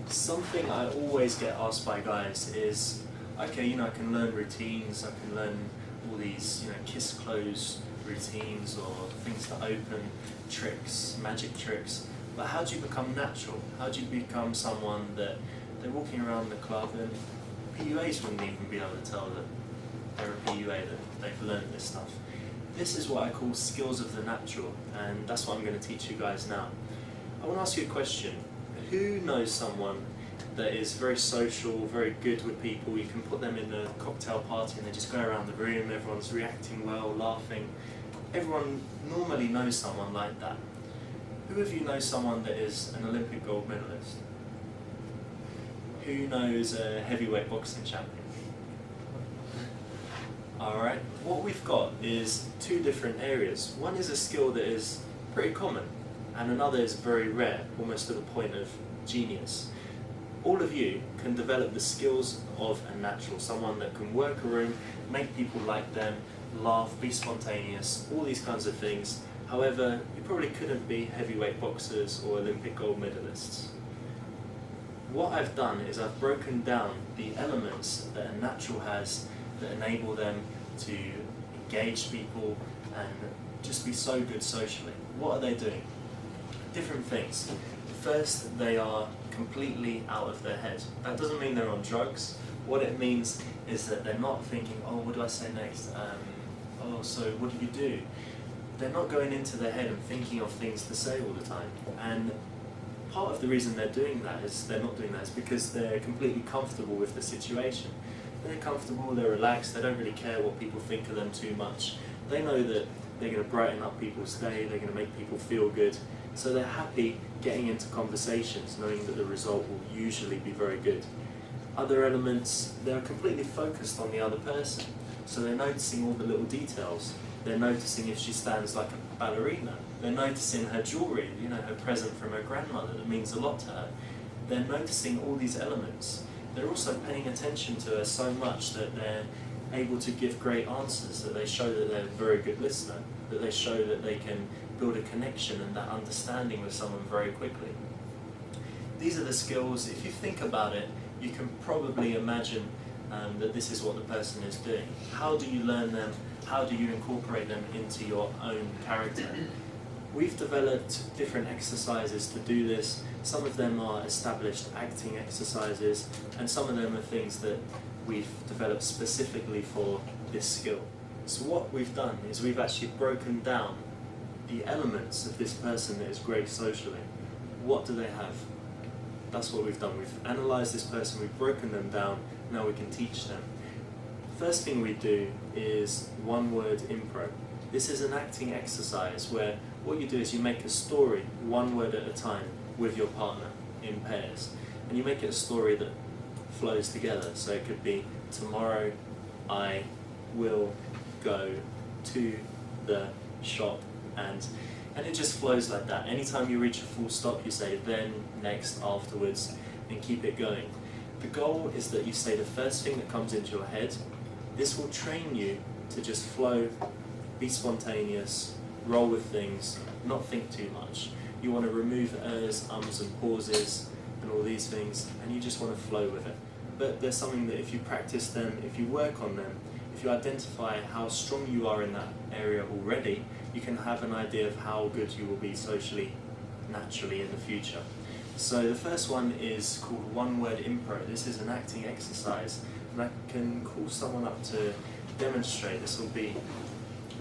Something I always get asked by guys is, okay, I can learn routines, I can learn all these, kiss close routines or things to open, tricks, magic tricks, but how do you become natural? How do you become someone that they're walking around the club and PUAs wouldn't even be able to tell that they're a PUA, that they've learned this stuff. This is what I call skills of the natural, and that's what I'm going to teach you guys now. I want to ask you a question. Who knows someone that is very social, very good with people? You can put them in a cocktail party and they just go around the room, everyone's reacting well, laughing. Everyone normally knows someone like that. Who of you knows someone that is an Olympic gold medalist? Who knows a heavyweight boxing champion? Alright, what we've got is two different areas. One is a skill that is pretty common, and another is very rare, almost to the point of genius. All of you can develop the skills of a natural, someone that can work a room, make people like them, laugh, be spontaneous, all these kinds of things. However, you probably couldn't be heavyweight boxers or Olympic gold medalists. What I've done is I've broken down the elements that a natural has that enable them to engage people and just be so good socially. What are they doing? Different things. First, they are completely out of their head. That doesn't mean they're on drugs. What it means is that they're not thinking, oh, what do I say next? Oh, so what do you do? They're not going into their head and thinking of things to say all the time. And part of the reason they're not doing that is because they're completely comfortable with the situation. They're comfortable, they're relaxed, they don't really care what people think of them too much. They know that they're going to brighten up people's day, they're going to make people feel good. So they're happy getting into conversations, knowing that the result will usually be very good. Other elements, they're completely focused on the other person. So they're noticing all the little details. They're noticing if she stands like a ballerina. They're noticing her jewellery, her present from her grandmother that means a lot to her. They're noticing all these elements. They're also paying attention to her so much that they're able to give great answers, that they show that they're a very good listener, that they show that they can build a connection and that understanding with someone very quickly. These are the skills, if you think about it, you can probably imagine that this is what the person is doing. How do you learn them? How do you incorporate them into your own character? We've developed different exercises to do this. Some of them are established acting exercises, and some of them are things that we've developed specifically for this skill. So what we've done is we've actually broken down the elements of this person that is great socially. What do they have? That's what we've done. We've analysed this person, we've broken them down, now we can teach them. First thing we do is one-word improv. This is an acting exercise where what you do is you make a story one word at a time with your partner in pairs, and you make it a story that flows together. So it could be, tomorrow I will go to the shop, and it just flows like that. Anytime you reach a full stop, you say then, next, afterwards, and keep it going. The goal is that you say the first thing that comes into your head. This will train you to just flow, be spontaneous, roll with things, not think too much. You want to remove ers, ums and pauses and all these things, and you just want to flow with it. But there's something that if you practice them, if you work on them, if you identify how strong you are in that area already, you can have an idea of how good you will be socially, naturally in the future. So the first one is called one-word improv. This is an acting exercise, and I can call someone up to demonstrate. This will be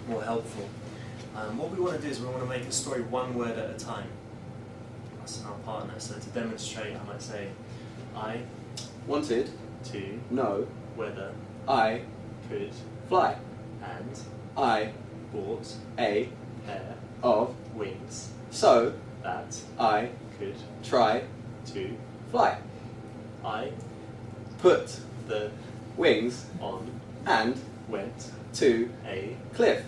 more helpful. What we want to do is we want to make a story one word at a time. Us and our partner. So to demonstrate, I might say, I wanted to know whether I could fly, and I bought a pair of wings so that I could try to fly. I Put the wings on and went to a cliff.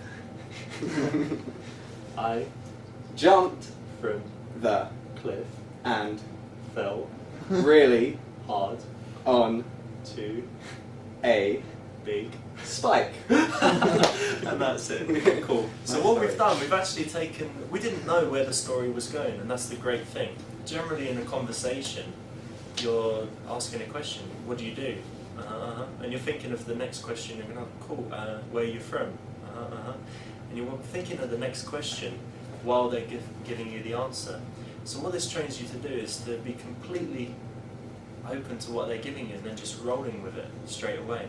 I Jumped from the cliff and fell really hard on to a big spike. and that's it. Cool. So Nice what story. we've done, we've actually taken, we didn't know where the story was going, and that's the great thing. Generally in a conversation, you're asking a question. What do you do? And you're thinking of the next question. You're going, oh, cool. Where are you from? And you're thinking of the next question while they're giving you the answer. So what this trains you to do is to be completely open to what they're giving you and then just rolling with it straight away.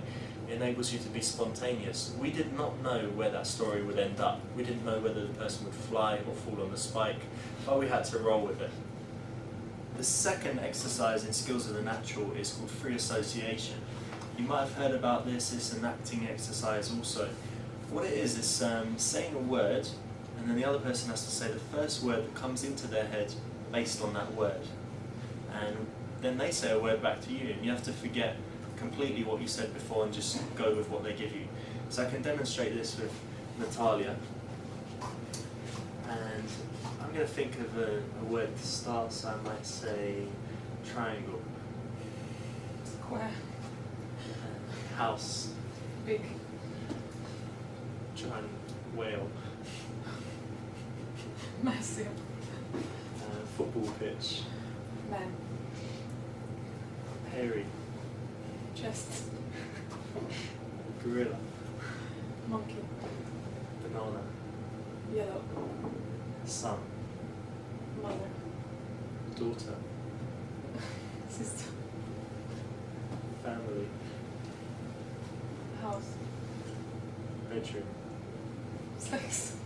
It enables you to be spontaneous. We did not know where that story would end up. We didn't know whether the person would fly or fall on the spike, but we had to roll with it. The second exercise in Skills of the Natural is called free association. You might have heard about this. It's an acting exercise also. What it is saying a word, and then the other person has to say the first word that comes into their head based on that word. And then they say a word back to you, and you have to forget completely what you said before and just go with what they give you. So I can demonstrate this with Natalia. And I'm going to think of a word to start, so I might say triangle. Square. House. Big. Try and whale. Massive. Football pitch. Man. Hairy. Chest. Gorilla. Monkey. Banana. Yellow. Son. Mother. Daughter. Sister. Family. House. Bedroom. Sex.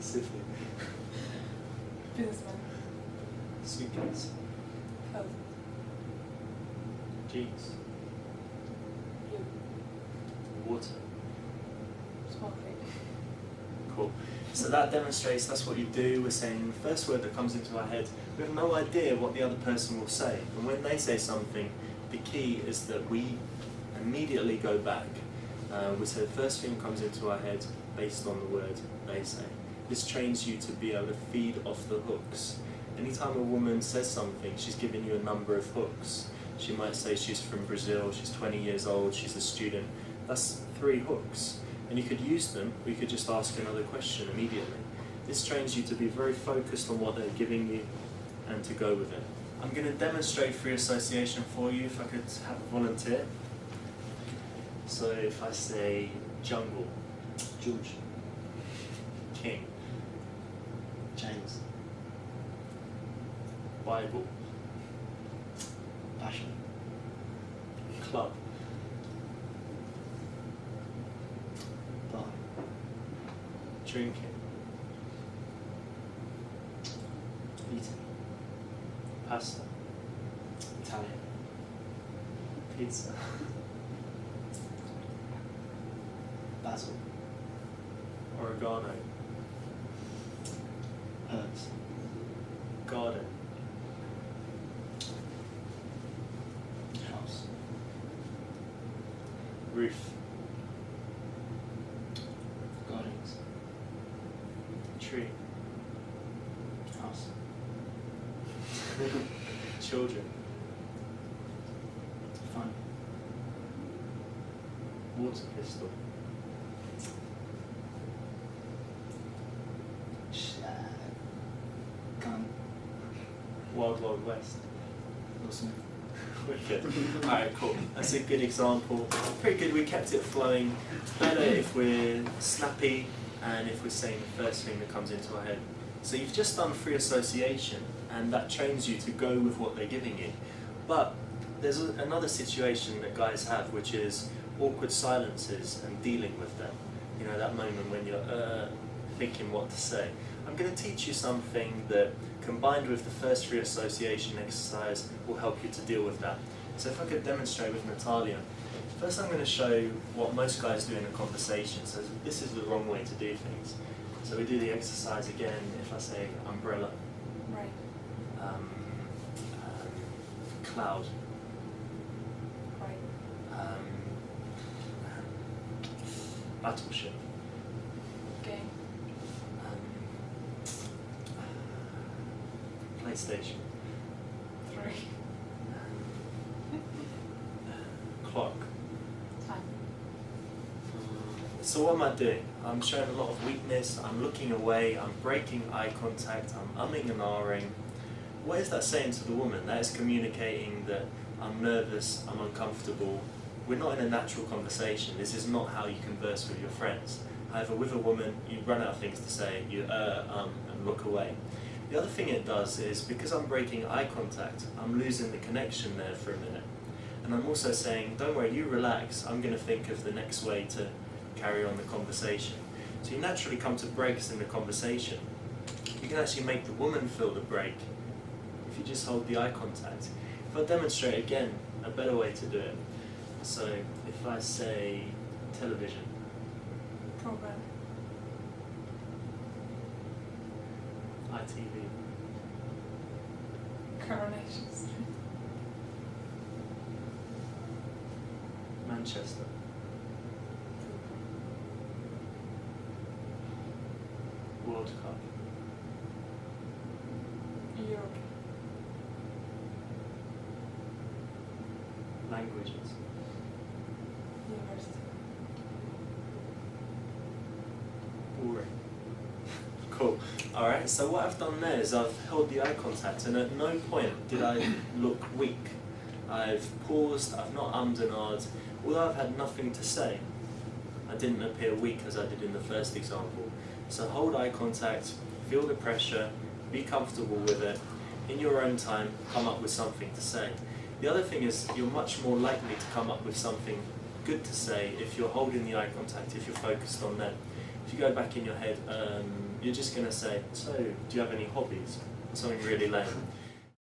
City. Businessman. Suitcase. Health. Jeans. Blue. Water. Sparkling. Cool. So that demonstrates that's what you do. We're saying the first word that comes into our head. We have no idea what the other person will say. And when they say something, the key is that we immediately go back. We say the first thing comes into our head based on the word they say. This trains you to be able to feed off the hooks. Anytime a woman says something, she's giving you a number of hooks. She might say she's from Brazil, she's 20 years old, she's a student. That's 3 hooks. And you could use them, or you could just ask another question immediately. This trains you to be very focused on what they're giving you and to go with it. I'm going to demonstrate free association for you if I could have a volunteer. So if I say jungle, George. king, James. Bible, Passion. club, Bar. drinking, Eating. pasta, Italian. pizza, Basil. oregano, Herbs. garden, House. roof, Gardens. tree, House. children, Fun. water pistol, Gun. Wild Wild West. Wilson. Wicked. Alright, cool. That's a good example. Pretty good, we kept it flowing. Better if we're snappy and if we're saying the first thing that comes into our head. So you've just done free association and that trains you to go with what they're giving you. But there's another situation that guys have, which is awkward silences and dealing with them. You know, that moment when you're thinking what to say. I'm going to teach you something that, combined with the first free association exercise, will help you to deal with that. So if I could demonstrate with Natalia. First I'm going to show you what most guys do in a conversation. So this is the wrong way to do things. So we do the exercise again. If I say umbrella, Right. cloud, Right. battleship, Game. PlayStation, 3. clock. Time. So what am I doing? I'm showing a lot of weakness, I'm looking away, I'm breaking eye contact, I'm umming and ahhing, what is that saying to the woman? That is communicating that I'm nervous, I'm uncomfortable. We're not in a natural conversation. This is not how you converse with your friends. However, with a woman, you run out of things to say, you and look away. The other thing it does is, because I'm breaking eye contact, I'm losing the connection there for a minute. And I'm also saying, don't worry, you relax, I'm going to think of the next way to carry on the conversation. So you naturally come to breaks in the conversation. You can actually make the woman feel the break if you just hold the eye contact. If I demonstrate again, a better way to do it. So if I say television, Program. ITV, Coronation Street. Manchester, World Cup, Europe. languages, University. boring. Cool. Alright, so what I've done there is I've held the eye contact, and at no point did I look weak. I've paused, I've not ummed and ahed. Although I've had nothing to say, I didn't appear weak as I did in the first example. So hold eye contact, feel the pressure, be comfortable with it. In your own time, come up with something to say. The other thing is, you're much more likely to come up with something good to say if you're holding the eye contact, if you're focused on them. If you go back in your head, you're just going to say, so, do you have any hobbies? Something really lame.